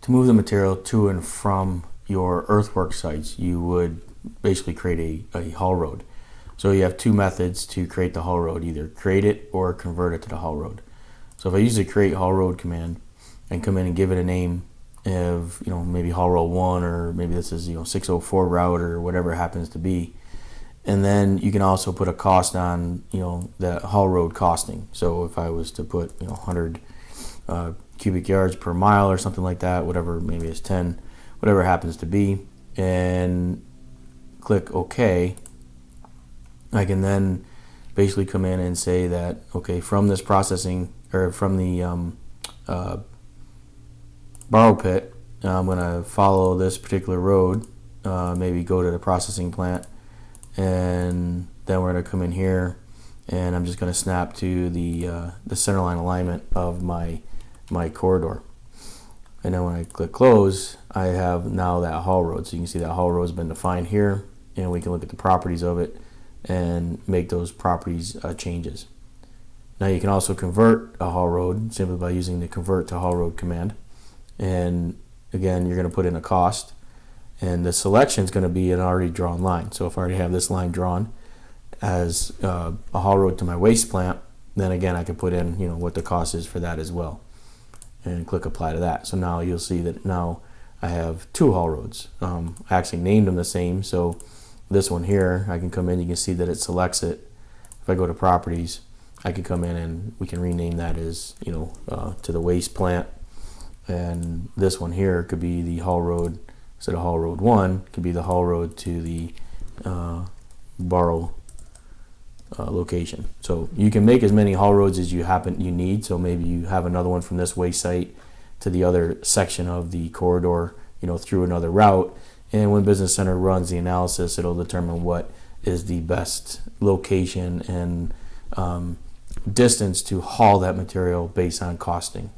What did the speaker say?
To move the material to and from your earthwork sites, you would basically create a haul road. So you have two methods to create the haul road: either create it or convert it to the haul road. So if I use the create haul road command and come in and give it a name of, maybe haul road 1, or maybe this is 604 route or whatever it happens to be, and then you can also put a cost on the haul road costing. So if I was to put 100 cubic yards per mile or something like that, whatever, maybe it's 10, whatever it happens to be, and click OK, I can then basically come in and say that, okay, from this processing, or from the borrow pit, I'm going to follow this particular road, maybe go to the processing plant, and then we're going to come in here, and I'm just going to snap to the center line alignment of my corridor. And then when I click close, I have now that haul road. So you can see that haul road has been defined here, and we can look at the properties of it and make those properties changes. Now you can also convert a haul road simply by using the convert to haul road command. And again, you're going to put in a cost, and the selection is going to be an already drawn line. So if I already have this line drawn as a haul road to my waste plant, then again I can put in what the cost is for that as well, and click apply to that. So now you'll see that now I have two haul roads. I actually named them the same. So this one here, I can come in, you can see that it selects it. If I go to properties, I can come in and we can rename that as to the waste plant. And this one here could be the haul road, instead of haul road 1, could be the haul road to the borrow location. So you can make as many haul roads as you need. So maybe you have another one from this waste site to the other section of the corridor, through another route. And when Business Center runs the analysis, it'll determine what is the best location and distance to haul that material based on costing.